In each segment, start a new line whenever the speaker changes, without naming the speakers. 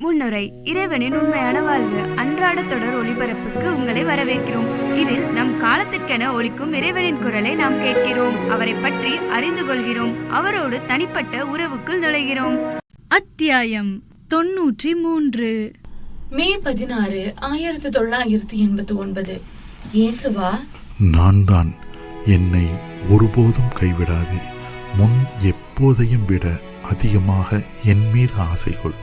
முன்னுரை. இறைவனின் உண்மையான வாழ்வு அன்றாட தொடர் ஒளிபரப்புக்கு உங்களை வரவேற்கிறோம். இதில் நம் காலத்திற்கென ஒலிக்கும் இறைவனின் குரலை நாம் கேட்கிறோம், அவரை பற்றி அறிந்து கொள்கிறோம், அவரோடு தனிப்பட்ட உறவுக்குள் நுழைகிறோம்.
அத்தியாயம் 93.
மே 16, 1989. இயேசுவா,
நான் தான், என்னை ஒருபோதும் கைவிடாதே. முன் எப்போதையும் விட அதிகமாக என் மீது ஆசை கொள்.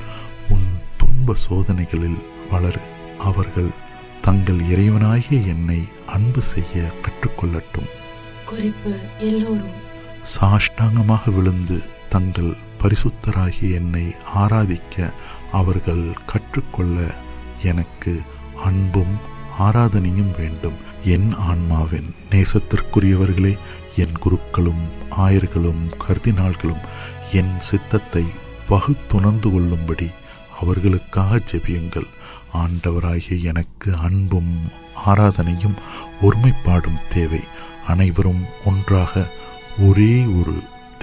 உன் துன்ப சோதனைகளில் வளரு. அவர்கள் தங்கள் இறைவனாகிய என்னை அன்பு செய்ய கற்றுக்கொள்ளட்டும்.
குறிப்பு: எல்லோரும்
சாஷ்டாங்கமாக விழுந்து தங்கள் பரிசுத்தராகிய என்னை ஆராதிக்க அவர்கள் கற்றுக்கொள்ள எனக்கு அன்பும் ஆராதனையும் வேண்டும். என் ஆன்மாவின் நேசத்திற்குரியவர்களே, என் குருக்களும் ஆயர்களும் கர்தினால்களும் என் சித்தத்தை பகுத்துணர்ந்து கொள்ளும்படி அவர்களுக்காக ஜெபியுங்கள். ஆண்டவராகிய எனக்கு அன்பும் ஆராதனையும் ஒருமைப்பாடும் தேவை. அனைவரும் ஒன்றாக ஒரே ஒரு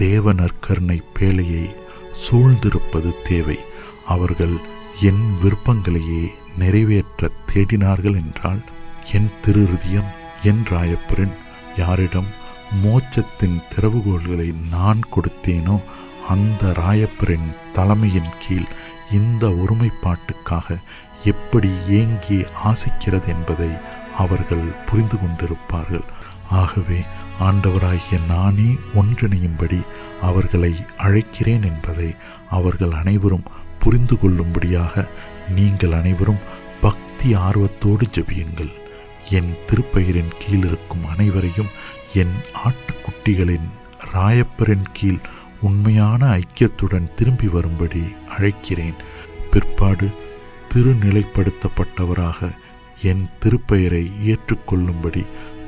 தேவ நற்கருணை பேழையை சூழ்ந்திருப்பது தேவை. அவர்கள் என் விருப்பங்களையே நிறைவேற்ற தேடினார்கள் என்றால், என் திருஹிருதயம், என் ராயப்பெருன், யாரிடம் மோட்சத்தின் திறவுகோள்களை நான் கொடுத்தேனோ அந்த ராயப்பெருன் தலைமையின் கீழ் இந்த ஒருமைப்பாட்டுக்காக எப்படி ஏங்கி ஆசிக்கிறது என்பதை அவர்கள் புரிந்து கொண்டிருப்பார்கள். ஆகவே ஆண்டவராகிய நானே ஒன்றிணையும்படி அவர்களை அழைக்கிறேன் என்பதை அவர்கள் அனைவரும் புரிந்து கொள்ளும்படியாக நீங்கள் அனைவரும் பக்தி ஆர்வத்தோடு ஜெபியுங்கள். என் திருப்பெயரின் கீழ் இருக்கும் அனைவரையும் என் ஆட்டுக்குட்டிகளின் ராயப்பரின் கீழ் உண்மையான ஐக்கியத்துடன் திரும்பி வரும்படி அழைக்கிறேன். பிற்பாடு திருநிலைப்படுத்தப்பட்டவராக என் திருப்பெயரை ஏற்றுக்கொள்ளும்படி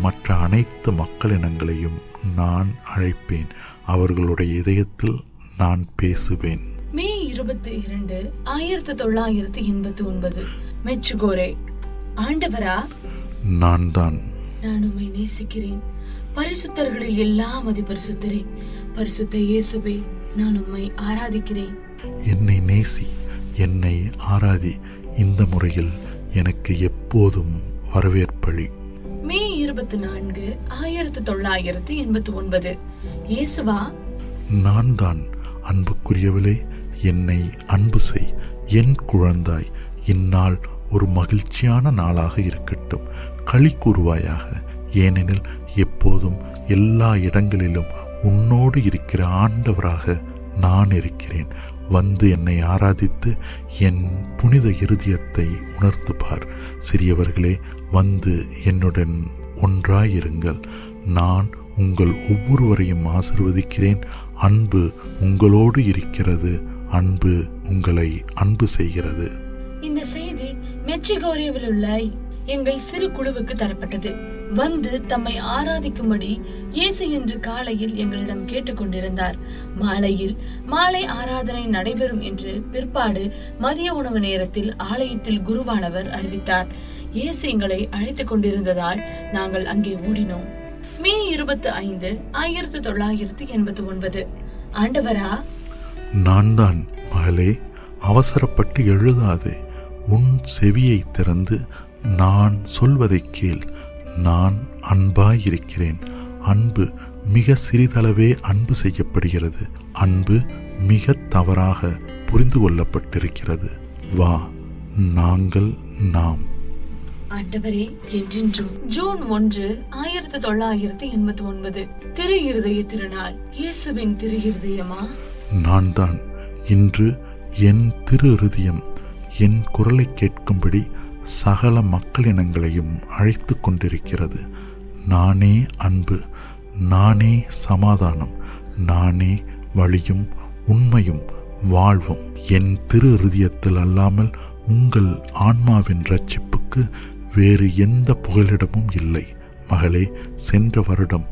மற்ற அனைத்து மக்களினங்களையும் நான் அழைப்பேன். அவர்களுடைய இதயத்தில் நான் பேசுவேன்.
மே 22, 1989. மெச்சுகோரே. ஆண்டவரா,
நான் தான்.
நான் உம்மை நேசிக்கிறேன். பரிசுத்தர்களில் எல்லாம் அதிபரிசுத்தரே, பரிசுத்த இயேசுவே, நான் உம்மை ஆராதிக்கிறேன்.
என்னை நேசி, என்னை ஆராதி. இந்த முறையில் எனக்கு எப்போதும் வரவேற்பளி.
மே 24, 1989. இயேசுவா,
நான் தான். அன்புக்குரியவளே, என்னை அன்பு செய். என் குழந்தாய், இந்நாள் ஒரு மகிழ்ச்சியான நாளாக இருக்கட்டும். களி கூறுவாயாக, ஏனெனில் எப்போதும் எல்லா இடங்களிலும் உன்னோடு இருக்கிற ஆண்டவராக நான் இருக்கிறேன். வந்து என்னை ஆராதித்து என் புனித இருதயத்தை உணர்ந்து பார். சிறியவர்களே, வந்து என்னுடன் ஒன்றாயிருங்கள். நான் உங்கள் ஒவ்வொருவரையும் ஆசீர்வதிக்கிறேன். அன்பு உங்களோடு இருக்கிறது. அன்பு உங்களை அன்பு செய்கிறது.
இந்த செய்தி மெக்சிகோவில் உள்ள எங்கள் சிறு குழுவுக்கு தரப்பட்டது. வந்து தம்மை ஆராதிக்கும்படி இயேசு இன்று காலையில் எங்களிடம் கேட்டுக்கொண்டிருந்தார். மாலை ஆராதனை நடைபெறும் என்று பிற்பாடு மதிய உணவு நேரத்தில் ஆலயத்தில் குருவானவர் அறிவித்தார். இயேசு எங்களை அழைத்துக் கொண்டிருந்ததால் நாங்கள் அங்கே ஓடினோம். மே 25, 1989. ஆண்டவரா,
நான் தான். மகளே, அவசரப்பட்டு எழுதாதே. உன் செவியை திறந்து நான் சொல்வதை கேள். நான் அன்பாயிருக்கிறேன். அன்பு மிக சிறிதளவே அன்பு செய்யப்படுகிறது. அன்பு மிக தவறாக புரிந்து கொள்ளப்பட்டிருக்கிறது. வா, நாங்கள் நாம்.
ஆண்டவரே, என்றென்றும். ஜூன் 1, 1989. திரு இருதய திருநாள். இயேசுவின் திரு இருதயமா?
நான் தான். இன்று என் திரு இருதயம் என் குரலை கேட்கும்படி சகல மக்களினங்களையும் அழைத்து கொண்டிருக்கிறது. நானே அன்பு, நானே சமாதானம், நானே வழியும் உண்மையும் வாழ்வும். என் திரு இருதயத்தில் அல்லாமல் உங்கள் ஆன்மாவின் இரட்சிப்புக்கு வேறு எந்த புகலிடமும் இல்லை. மகளே, சென்ற வருடம்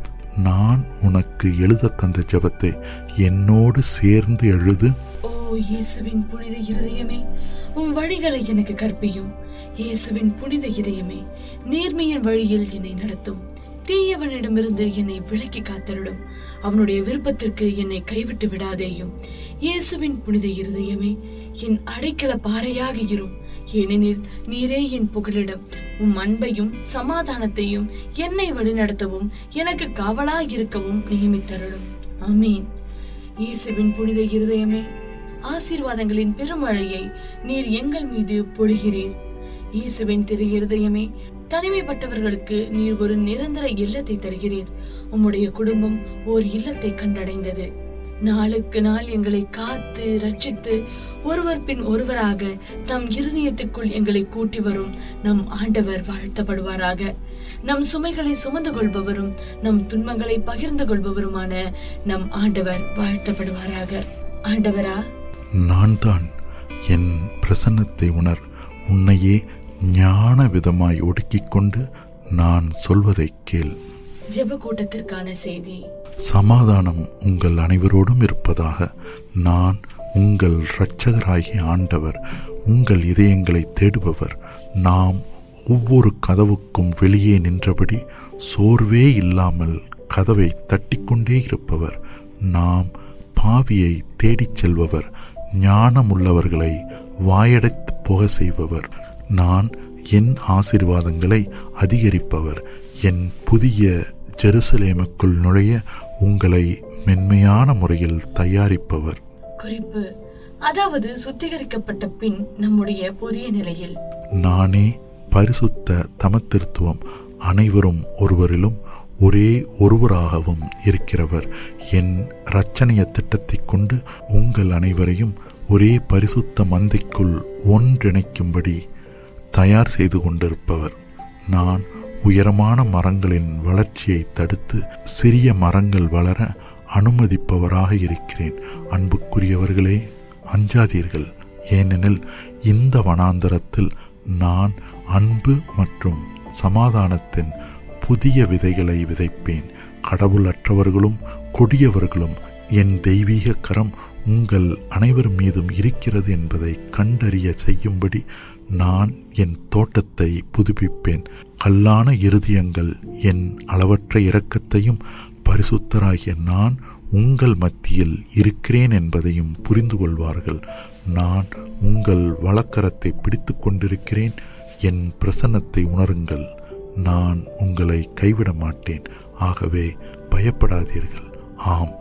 நான் உனக்கு எழுத தந்த ஜெபத்தை என்னோடு சேர்ந்து எழுது.
ஓ இயேசுவின் புனித இருதயமே, உன் வழிகளை எனக்கு கற்பியும். இயேசுவின் புனித இதயமே, நேர்மையின் வழியில் என்னை நடத்தும். தீயவனிடமிருந்து என்னை விலக்கி காத்தருளும். அவனுடைய விருப்பத்திற்கு என்னை கைவிட்டு விடாதேயும். இயேசுவின் புனித இருதயமே, என் அடைக்கல பாறையாக இரும். ஏனெனில் நீரே என் புகலிடம். உம் அன்பையும் சமாதானத்தையும் என்னை வழிநடத்தவும் எனக்கு காவலாயிருக்கவும் நியமித்தருளும். ஆமீன். இயேசுவின் புனித இருதயமே, ஆசீர்வாதங்களின் பெருமழையை நீர் எங்கள் மீது பொழிகிறீர். இயேசுவின் திரு இருதயமே, தனிமைப்பட்டவர்களுக்கு நீர் ஒரு நிரந்தர இல்லத்தை தருகிறீர். உம்முடைய குடும்பம் ஓர் இல்லத்தை கண்டடைந்தது. நாளுக்கு நாள் எங்களை காத்து ரட்சித்து ஒருவர் பின் ஒருவராக தம் இருதயத்துக்குள் எங்களை கூட்டி வரும் நம் ஆண்டவர் வாழ்த்தப்படுவாராக. நம் சுமைகளை சுமந்து கொள்பவரும் நம் துன்பங்களை பகிர்ந்து கொள்பவருமான நம் ஆண்டவர் வாழ்த்தப்படுவாராக. ஆண்டவரா,
நான் தான். என் பிரசன்னத்தை உணர். உன்னையே ஞான விதமாய் ஒடுக்கிக் கொண்டு நான் சொல்வதை கேள்.
ஜெப கூட்டத்திற்கான செய்தி.
சமாதானம் உங்கள் அனைவரோடும் இருப்பதாக. நான் உங்கள் இரட்சகராகிய ஆண்டவர், உங்கள் இதயங்களை தேடுபவர். நாம் ஒவ்வொரு கதவுக்கும் வெளியே நின்றபடி சோர்வே இல்லாமல் கதவை தட்டிக்கொண்டே இருப்பவர். நாம் பாவியை தேடிச் செல்பவர், ஞானமுள்ளவர்களை வாயடைத்து போக செய்பவர். நான் என் ஆசீர்வாதங்களை அதிகரிப்பவர். என் புதிய ஜெருசலேமுக்குள் நுழைய உங்களை மென்மையான முறையில் தயாரிப்பவர்.
குறிப்பு, அதாவது சுத்திகரிக்கப்பட்ட பின் நம்முடைய புதிய நிலையில்.
நானே பரிசுத்த தமத்திருத்துவம், அனைவரும் ஒருவரிலும் ஒரே ஒருவராகவும் இருக்கிறவர். என் இரட்சணிய திட்டத்தை கொண்டு உங்கள் அனைவரையும் ஒரே பரிசுத்த மந்தைக்குள் ஒன்றிணைக்கும்படி தயார் செய்து கொண்டிருப்பவர். நான் உயரமான மரங்களின் வளர்ச்சியை தடுத்து சிறிய மரங்கள் வளர அனுமதிப்பவராக இருக்கிறேன். அன்புக்குரியவர்களே, அஞ்சாதீர்கள். ஏனெனில் இந்த வனாந்தரத்தில் நான் அன்பு மற்றும் சமாதானத்தின் புதிய விதைகளை விதைப்பேன். கடவுளற்றவர்களும் கொடியவர்களும் என் தெய்வீக கரம் உங்கள் அனைவர் மீதும் இருக்கிறது என்பதை கண்டறிய செய்யும்படி நான் என் தோட்டத்தை புதுப்பிப்பேன். கல்லான இருதயங்கள் என் அளவற்ற இரக்கத்தையும் பரிசுத்தராகிய நான் உங்கள் மத்தியில் இருக்கிறேன் என்பதையும் புரிந்து கொள்வார்கள். நான் உங்கள் வலக்கரத்தை பிடித்து கொண்டிருக்கிறேன். என் பிரசன்னத்தை உணருங்கள். நான் உங்களை கைவிட மாட்டேன். ஆகவே பயப்படாதீர்கள். ஆம்,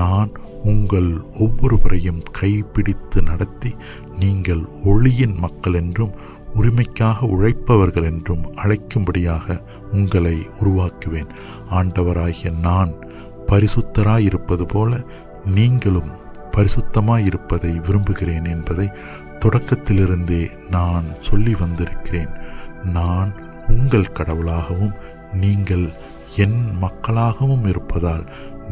நான் உங்கள் ஒவ்வொருவரையும் கைப்பிடித்து நடத்தி நீங்கள் ஒளியின் மக்கள் என்றும் உரிமைக்காக உழைப்பவர்கள் என்றும் அழைக்கும்படியாக உங்களை உருவாக்குவேன். ஆண்டவராகிய நான் பரிசுத்தராயிருப்பது போல நீங்களும் பரிசுத்தமாயிருப்பதை விரும்புகிறேன் என்பதை தொடக்கத்திலிருந்தே நான் சொல்லி வந்திருக்கிறேன். நான் உங்கள் கடவுளாகவும் நீங்கள் என் மக்களாகவும் இருப்பதால்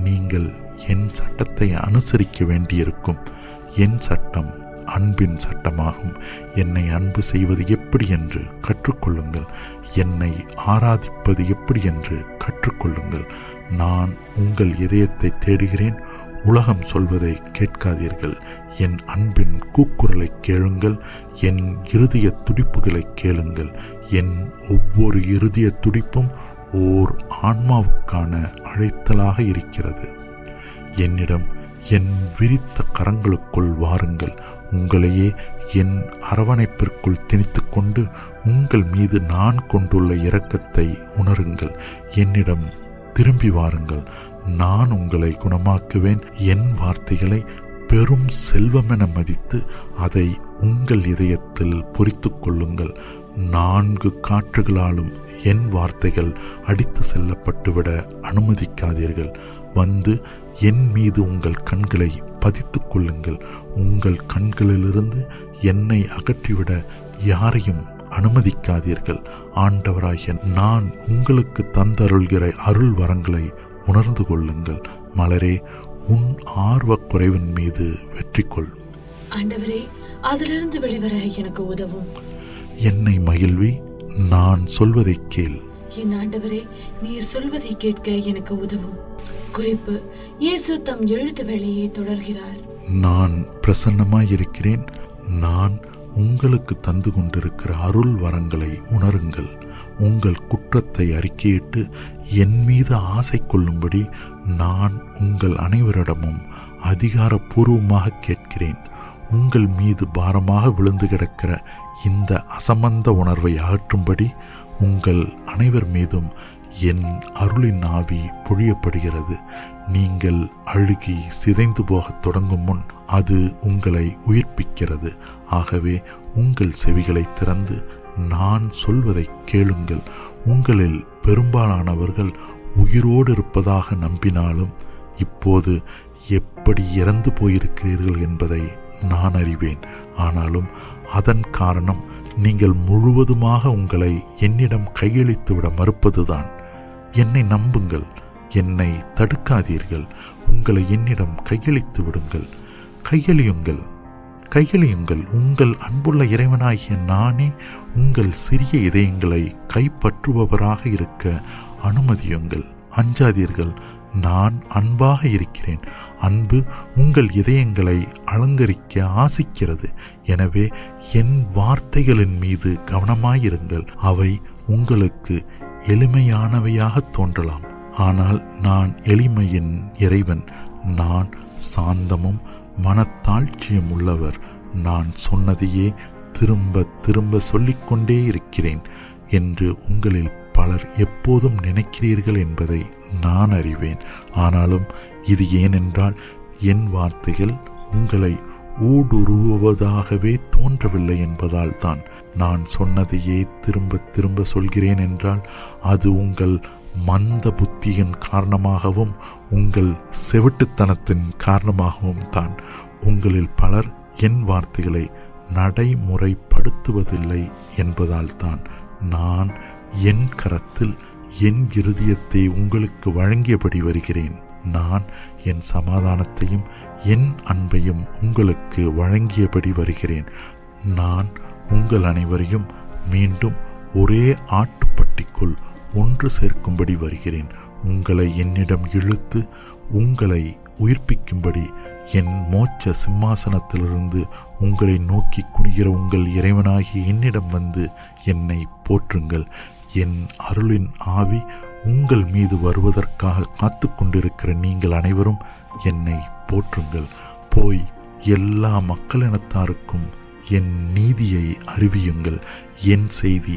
நீங்கள் என் சட்டத்தை அனுசரிக்க வேண்டியிருக்கும். என் சட்டம் அன்பின் சட்டமாகும். என்னை அன்பு செய்வது எப்படி என்று கற்றுக்கொள்ளுங்கள். என்னை ஆராதிப்பது எப்படி என்று கற்றுக்கொள்ளுங்கள். நான் உங்கள் இதயத்தை தேடுகிறேன். உலகம் சொல்வதை கேட்காதீர்கள். என் அன்பின் கூக்குரலை கேளுங்கள். என் இருதய துடிப்புகளை கேளுங்கள். என் ஒவ்வொரு இருதய துடிப்பும் ஓர் ஆன்மாவுக்கான அழைத்தலாக இருக்கிறது. என்னிடம் என் விரித்த கரங்களுக்குள் வாருங்கள். உங்களையே என் அரவணைப்பிற்குள் திணித்து கொண்டு உங்கள் மீது நான் கொண்டுள்ள இரக்கத்தை உணருங்கள். என்னிடம் திரும்பி வாருங்கள். நான் உங்களை குணமாக்குவேன். என் வார்த்தைகளை பெரும் செல்வமென மதித்து அதை உங்கள் இதயத்தில் பொறித்து கொள்ளுங்கள். 4 காற்றுகளாலும் என் வார்த்தைகள் அடித்து செல்லப்பட்டுவிட அனுமதிக்காதீர்கள். வந்து என் மீது உங்கள் கண்களை பதித்து கொள்ளுங்கள். உங்கள் கண்களிலிருந்து என்னை அகற்றிவிட யாரையும் அனுமதிக்காதீர்கள். ஆண்டவராகிய நான் உங்களுக்கு தந்தருள்கிற அருள் வரங்களை உணர்ந்து கொள்ளுங்கள். மலரே, உன் ஆர்வ குறைவின் மீது வெற்றி கொள்.
ஆண்டவரே, அதிலிருந்து வெளிவர எனக்கு உதவும்.
என்னை மகிழ்வி, நான் சொல்வதை கேள்.
என் ஆண்டவரே, நீர் சொல்வதை கேட்க எனக்கு உதவும். குறிப்பு, இயேசு தம் எழுத்து வேலையை தொடர்கிறார்.
நான் பிரசன்னமாயிருக்கிறேன். நான் உங்களுக்கு தந்து கொண்டிருக்கிற அருள் வரங்களை உணருங்கள். உங்கள் குற்றத்தை அறிக்கையிட்டு என் மீது ஆசை கொள்ளும்படி நான் உங்கள் அனைவரிடமும் அதிகாரப்பூர்வமாக கேட்கிறேன். உங்கள் மீது பாரமாக விழுந்து கிடக்கிற இந்த அசமந்த உணர்வை அகற்றும்படி உங்கள் அனைவர் மீதும் என் அருளின் ஆவி பொழியப்படுகிறது. நீங்கள் அழுகி சிதைந்து போகத் தொடங்கும் முன் அது உங்களை உயிர்ப்பிக்கிறது. ஆகவே உங்கள் செவிகளை திறந்து நான் சொல்வதை கேளுங்கள். உங்களில் பெரும்பாலானவர்கள் உயிரோடு இருப்பதாக நம்பினாலும் இப்போது எப்படி இறந்து போயிருக்கிறீர்கள் என்பதை நான் அறிவேன். ஆனாலும் அதன் காரணம் நீங்கள் முழுவதுமாக உங்களை என்னிடம் கையளித்துவிட மறுப்பதுதான். என்னை நம்புங்கள், என்னை தடுக்காதீர்கள். உங்களை என்னிடம் கையளித்து விடுங்கள். கையளியுங்கள். உங்கள் அன்புள்ள இறைவனாகிய நானே உங்கள் சிறிய இதயங்களை கைப்பற்றுபவராக இருக்க அனுமதியுங்கள். அஞ்சாதீர்கள், நான் அன்பாக இருக்கிறேன். அன்பு உங்கள் இதயங்களை அலங்கரிக்க ஆசிக்கிறது. எனவே என் வார்த்தைகளின் மீது கவனமாயிருங்கள். அவை உங்களுக்கு எளிமையானவையாக தோன்றலாம், ஆனால் நான் எளிமையின் இறைவன். நான் சாந்தமும் மனத்தாழ்ச்சியும் உள்ளவர். நான் சொன்னதையே திரும்ப திரும்ப சொல்லிக்கொண்டே இருக்கிறேன் என்று உங்களில் பலர் எப்போதும் நினைக்கிறீர்கள் என்பதை நான் அறிவேன். ஆனாலும் இது ஏனென்றால் என் வார்த்தைகள் உங்களை ஊடுருவுவதாகவே தோன்றவில்லை என்பதால் தான். நான் சொன்னதையே திரும்ப திரும்ப சொல்கிறேன் என்றால் அது உங்கள் மந்த புத்தியின் காரணமாகவும் உங்கள் செவிட்டுத்தனத்தின் காரணமாகவும் தான். உங்களில் பலர் என் வார்த்தைகளை நடைமுறைப்படுத்துவதில்லை என்பதால் தான். நான் என் கரத்தில் என் இருதயத்தை உங்களுக்கு வழங்கியபடி வருகிறேன். நான் என் சமாதானத்தையும் என் அன்பையும் உங்களுக்கு வழங்கியபடி வருகிறேன். நான் உங்கள் அனைவரையும் மீண்டும் ஒரே ஆட்டுப்பட்டிக்குள் ஒன்று சேர்க்கும்படி வருகிறேன். உங்களை என்னிடம் இழுத்து உங்களை உயிர்ப்பிக்கும்படி என் மோட்ச சிம்மாசனத்திலிருந்து உங்களை நோக்கி குனிகிற உங்கள் இறைவனாகிய என்னிடம் வந்து என்னை போற்றுங்கள். என் அருளின் ஆவி உங்கள் மீது வருவதற்காக காத்து கொண்டிருக்கிற நீங்கள் அனைவரும் என்னை போற்றுங்கள். போய் எல்லா மக்களினத்தாருக்கும் என் நீதியை அறிவியுங்கள். என் செய்தி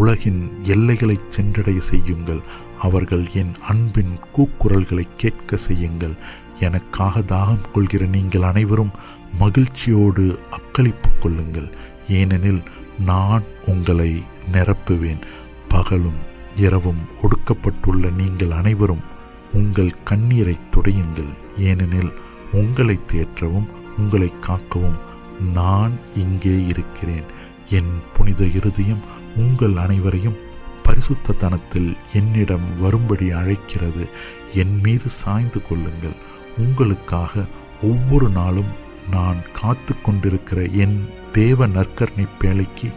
உலகின் எல்லைகளை சென்றடைய செய்யுங்கள். அவர்கள் என் அன்பின் கூக்குரல்களை கேட்க செய்யுங்கள். எனக்காக தாகம் கொள்கிற நீங்கள் அனைவரும் மகிழ்ச்சியோடு அக்களிப்பு கொள்ளுங்கள். ஏனெனில் நான் உங்களை நிரப்புவேன். பகலும் இரவும் ஒடுக்கப்பட்டுள்ள நீங்கள் அனைவரும் உங்கள் கண்ணீரை துடையுங்கள். ஏனெனில் உங்களை தேற்றவும் உங்களை காக்கவும் நான் இங்கே இருக்கிறேன். என் புனித இருதயம் உங்கள் அனைவரையும் பரிசுத்த தனத்தில் என்னிடம் வரும்படி அழைக்கிறது. என் மீது சாய்ந்து கொள்ளுங்கள். உங்களுக்காக ஒவ்வொரு நாளும் நான் காத்து கொண்டிருக்கிற என் தேவ நற்கருணை பேழைக்கு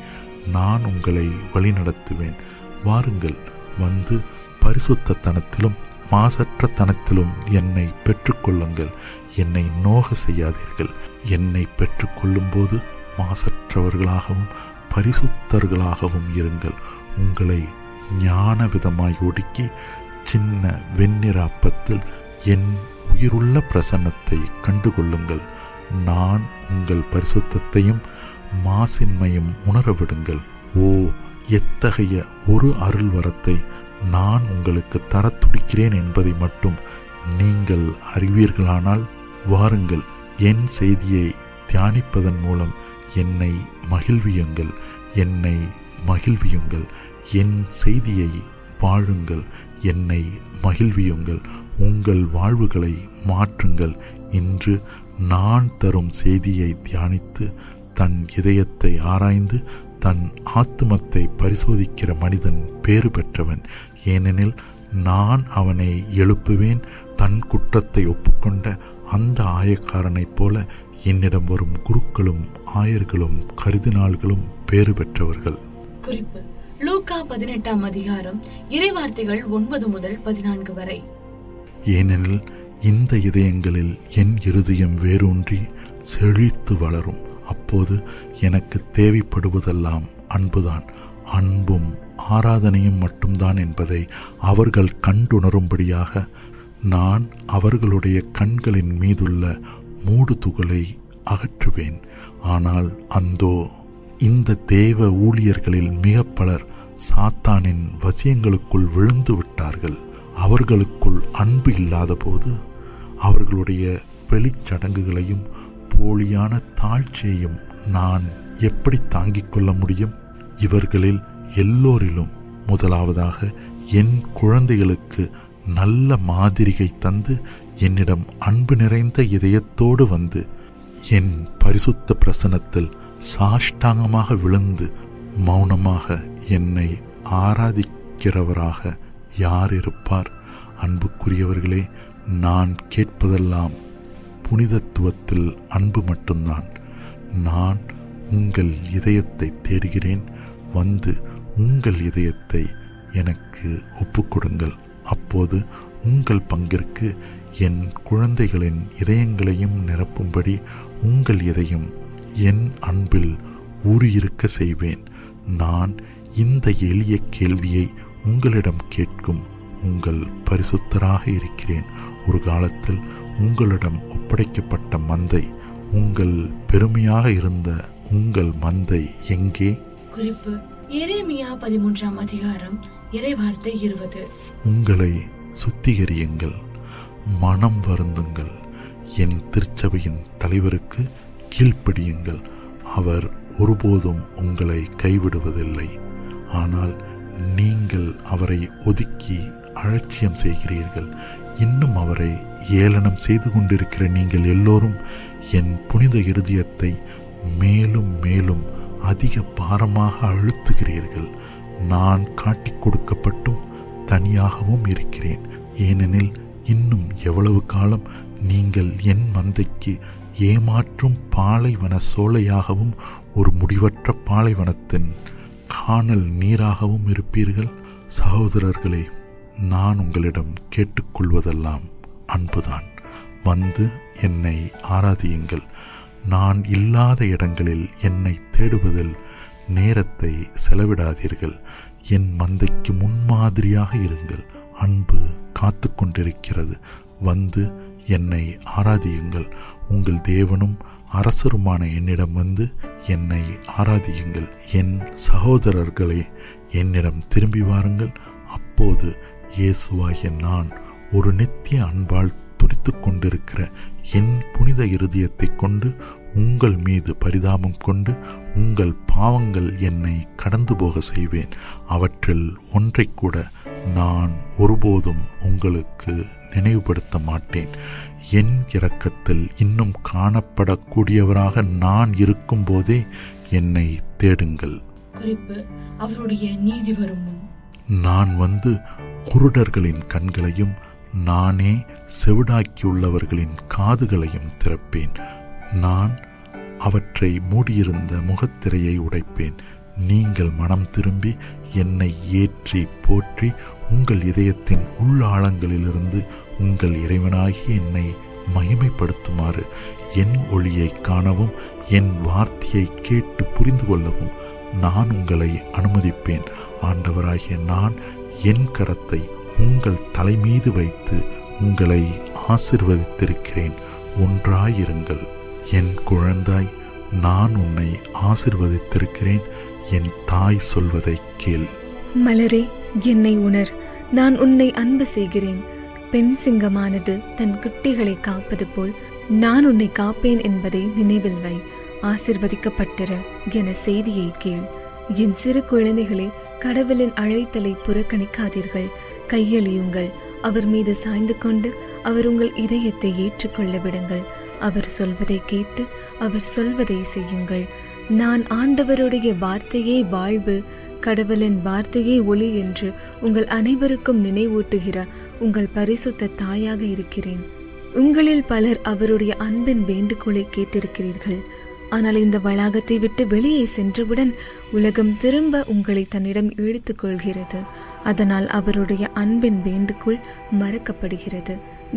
நான் உங்களை வழிநடத்துவேன். வாருங்கள், வந்து பரிசுத்த தனத்திலும் மாசற்ற தனத்திலும் என்னை பெற்றுக்கொள்ளுங்கள். என்னை நோக செய்யாதீர்கள். என்னை பெற்றுக்கொள்ளும் போது மாசற்றவர்களாகவும் பரிசுத்தர்களாகவும் இருங்கள். உங்களை ஞான விதமாய் ஒடுக்கி சின்ன வெண்ணிற அப்பத்தில் என் உயிருள்ள பிரசன்னத்தை கண்டுகொள்ளுங்கள். நான் உங்கள் பரிசுத்தத்தையும் மாசின்மையும் உணரவிடுங்கள். ஓ, எத்தகைய ஒரு அருள் வரத்தை நான் உங்களுக்கு தர துடிக்கிறேன் என்பதை மட்டும் நீங்கள் அறிவீர்களானால் வாருங்கள், என் செய்தியை தியானிப்பதன் மூலம் என்னை மகிழ்வியுங்கள். என்னை மகிழ்வியுங்கள். என் செய்தியை வாழுங்கள். என்னை மகிழ்வியுங்கள். உங்கள் வாழ்வுகளை மாற்றுங்கள். இன்று நான் தரும் செய்தியை தியானித்து தன் இதயத்தை ஆராய்ந்து தன் ஆத்துமத்தை பரிசோதிக்கிற மனிதன் பேறு பெற்றவன். ஏனெனில் நான் அவனை எழுப்புவேன். தன் குற்றத்தை ஒப்புக்கொண்ட அந்த ஆயக்காரனைப் போல என்னிடம் வரும் குருக்களும் ஆயர்களும் கருதினாள்களும் பேறு பெற்றவர்கள்.
குறிப்பு: லூக்கா 18ஆம் அதிகாரம் இறைவார்த்தைகள் 9 முதல் 14 வரை.
ஏனெனில் இந்த இதயங்களில் என் இருதயம் வேரூன்றி செழித்து வளரும். அப்போது எனக்கு தேவைப்படுவதெல்லாம் அன்புதான். அன்பும் ஆராதனையும் மட்டும்தான் என்பதை அவர்கள் கண்டுணரும்படியாக நான் அவர்களுடைய கண்களின் மீதுள்ள மூடு துகளை அகற்றுவேன். ஆனால் அந்தோ, இந்த தேவ ஊழியர்களில் மிக பலர் சாத்தானின் வசியங்களுக்குள் விழுந்து விட்டார்கள். அவர்களுக்குள் அன்பு இல்லாத போது அவர்களுடைய வெளிச்சடங்குகளையும் போலியான தாழ்ச்சியையும் நான் எப்படி தாங்கிக் கொள்ள முடியும்? இவர்களில் எல்லோரிலும் முதலாவதாக என் குழந்தைகளுக்கு நல்ல மாதிரிகை தந்து என்னிடம் அன்பு நிறைந்த இதயத்தோடு வந்து என் பரிசுத்த பிரசன்னத்தில் சாஷ்டாங்கமாக விழுந்து மௌனமாக என்னை ஆராதிக்கிறவராக யார் இருப்பார்? அன்புக்குரியவர்களே, நான் கேட்பதெல்லாம் புனிதத்துவத்தில் அன்பு மட்டும்தான். நான் உங்கள் இதயத்தை தேடுகிறேன். வந்து உங்கள் இதயத்தை எனக்கு ஒப்புக்கொடுங்கள். அப்போது உங்கள் பங்கிற்கு என் குழந்தைகளின் இதயங்களையும் நிரப்பும்படி உங்கள் இதயம் என் அன்பில் ஊறியிருக்க செய்வேன். நான் இந்த எளிய கேள்வியை உங்களிடம் கேட்கும் உங்கள் பரிசுத்தராக இருக்கிறேன். ஒரு காலத்தில் உங்களிடம் ஒப்படைக்கப்பட்ட மந்தை, உங்கள் பெருமையாக இருந்த உங்கள் மந்தை எங்கே?
குறிப்பு: எரேமியா 13ஆம் அதிகாரம் இறைவார்த்தை 20.
உங்களை சுத்திகரியுங்கள், மனம் வருந்துங்கள், என் திருச்சபையின் தலைவருக்கு கீழ்ப்படியுங்கள். அவர் ஒருபோதும் உங்களை கைவிடுவதில்லை. ஆனால் நீங்கள் அவரை ஒதுக்கி அலட்சியம் செய்கிறீர்கள். இன்னும் அவரை ஏளனம் செய்து கொண்டிருக்கிற நீங்கள் எல்லோரும் என் புனித இருதயத்தை மேலும் மேலும் அதிக பாரமாக அழுத்துகிறீர்கள். நான் காட்டிக் கொடுக்கப்பட்டும் தனியாகவும் இருக்கிறேன். ஏனெனில் இன்னும் எவ்வளவு காலம் நீங்கள் என் மந்தைக்கு ஏமாற்றும் பாலைவன சோலையாகவும் ஒரு முடிவற்ற பாலைவனத்தின் காணல் நீராகவும் இருப்பீர்கள்? சகோதரர்களே, நான் உங்களிடம் கேட்டுக்கொள்வதெல்லாம் அன்புதான். வந்து என்னை ஆராதியுங்கள். நான் இல்லாத இடங்களில் என்னை தேடுவதில் நேரத்தை செலவிடாதீர்கள். என் மந்தைக்கு முன்மாதிரியாக இருங்கள். அன்பு காத்து கொண்டிருக்கிறது. வந்து என்னை ஆராதியுங்கள். உங்கள் தேவனும் அரசருமான என்னிடம் வந்து என்னை ஆராதியுங்கள். என் சகோதரர்களே, என்னிடம் திரும்பி வாருங்கள். அப்போது இயேசுவாகிய நான் ஒரு நித்திய அன்பால் துடித்து கொண்டிருக்கிற என் புனித இருதயத்தை கொண்டு உங்கள் மீது பரிதாபம் கொண்டு உங்கள் பாவங்கள் என்னை கடந்து போக செய்வேன். அவற்றில் ஒன்றை கூட நான் ஒருபோதும் உங்களுக்கு நினைவுபடுத்த மாட்டேன். என் இரக்கத்தில் இன்னும் காணப்படக்கூடியவராக நான் இருக்கும் போதே என்னை தேடுங்கள்.
குறிப்பு: அவருடைய நீதி வரும் முன்.
நான் வந்து குருடர்களின் கண்களையும் நானே செவிடாக்கியுள்ளவர்களின் காதுகளையும் திறப்பேன். நான் அவற்றை மூடியிருந்த முகத்திரையை உடைப்பேன். நீங்கள் மனம் திரும்பி என்னை ஏற்றி போற்றி உங்கள் இதயத்தின் உள்ளாழங்களிலிருந்து உங்கள் இறைவனாகி என்னை மகிமைப்படுத்துமாறு என் ஒளியை காணவும் என் வார்த்தையை கேட்டு புரிந்து கொள்ளவும் நான் உங்களை அனுமதிப்பேன். ஆண்டவராகிய நான் என் கரத்தை உங்கள் தலைமீது வைத்து உங்களை ஆசிர்வதித்திருக்கிறேன். ஒன்றாயிருங்கள் என் குழந்தாய், நான் உன்னை ஆசிர்வதித்திருக்கிறேன். என் தாய் சொல்வதை கேள்.
மலரே, என்னை உணர். நான் உன்னை அன்பு செய்கிறேன். பெண் சிங்கமானது தன் குட்டிகளை காப்பது போல் நான் உன்னை காப்பேன் என்பதை நினைவில் வை. ஆசிர்வதிக்கப்பட்டிர என செய்தியை கேள். என் சிறு குழந்தைகளே, கடவுளின் அழைத்தலை புறக்கணிக்காதீர்கள். கையெழியுங்கள். அவர் மீது சாய்ந்து கொண்டு அவர் உங்கள் இதயத்தை ஏற்றுக்கொள்ள விடுங்கள். அவர் சொல்வதை கேட்டு அவர் சொல்வதை செய்யுங்கள். நான் ஆண்டவருடைய வார்த்தையே வாழ்வு, கடவுளின் வார்த்தையே ஒளி என்று உங்கள் அனைவருக்கும் நினைவூட்டுகிற உங்கள் பரிசுத்த தாயாக இருக்கிறேன். உங்களில் பலர் அவருடைய அன்பின் வேண்டுகோளை கேட்டிருக்கிறீர்கள். ஆனால் இந்த வளாகத்தை விட்டு வெளியே சென்றவுடன் உலகம் திரும்ப உங்களை தன்னிடம் இழுத்துக் கொள்கிறது. அதனால் அவருடைய அன்பின் வேண்டுகோள் மறக்கப்படுகிறது.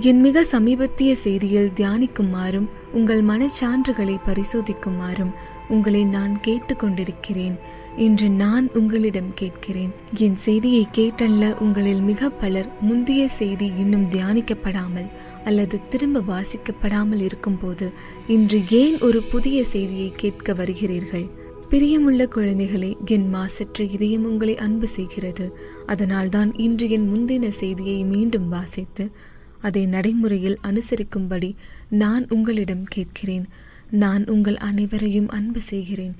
என் மிக சமீபத்திய செய்தியில் தியானிக்குமாறும் உங்கள் மனச்சான்றுகளை பரிசோதிக்குமாறும் உங்களை நான் கேட்டுக்கொண்டிருக்கிறேன். இன்று நான் உங்களிடம் கேட்கிறேன். என் செய்தியை கேட்டல்ல உங்களில் மிக பலர் முந்தைய செய்தி இன்னும் தியானிக்கப்படாமல் அல்லது திரும்ப வாசிக்கப்படாமல் இருக்கும்போது இன்று ஏன் ஒரு புதிய செய்தியை கேட்க வருகிறீர்கள்? பிரியமுள்ள குழந்தைகளே, என் மாசற்ற இதயம் உங்களை அன்பு செய்கிறது. அதனால்தான் இன்று என் முந்தின செய்தியை மீண்டும் வாசித்து அதை நடைமுறையில் அனுசரிக்கும்படி நான் உங்களிடம் கேட்கிறேன். நான் உங்கள் அனைவரையும் அன்பு செய்கிறேன்.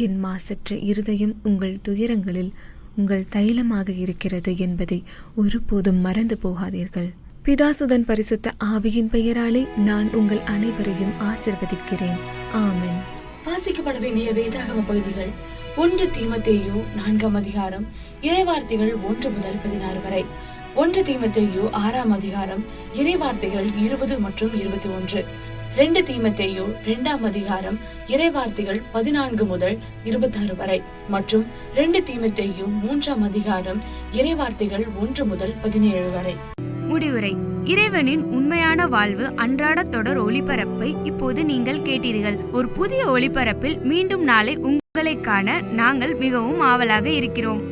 என் மாசற்ற இருதயம் உங்கள் துயரங்களில் உங்கள் தைலமாக இருக்கிறது என்பதை ஒருபோதும் மறந்து போகாதீர்கள். பிதாசுதன் பரிசுத்த ஆவியின் பெயராலே நான் உங்கள் அனைவரையும் ஆசிர்வதிக்கிறேன். ஆமென்.
வாசிக்கப்பட வேண்டிய வேதாகம பகுதிகள் 1 தீமோத்தேயு 4ஆம் அதிகாரம் இறைவார்த்தைகள் 1 முதல் 16 வரை. 1 தீமோத்தேயு 6ஆம் அதிகாரம் இறைவார்த்தைகள் 20 மற்றும் 21. 2 தீமோத்தேயு 2ஆம் அதிகாரம் இறைவார்த்தைகள் 14 முதல் 26 வரை மற்றும் 2 தீமோத்தேயு 3ஆம் அதிகாரம் இறைவார்த்தைகள் 1 முதல் 17 வரை.
முடிவுரை. இறைவனின் உண்மையான வாழ்வு அன்றாட தொடர் ஒளிபரப்பை இப்போது நீங்கள் கேட்டீர்கள். ஒரு புதிய ஒளிபரப்பில் மீண்டும் நாளை உங்களை காண நாங்கள் மிகவும் ஆவலாக இருக்கிறோம்.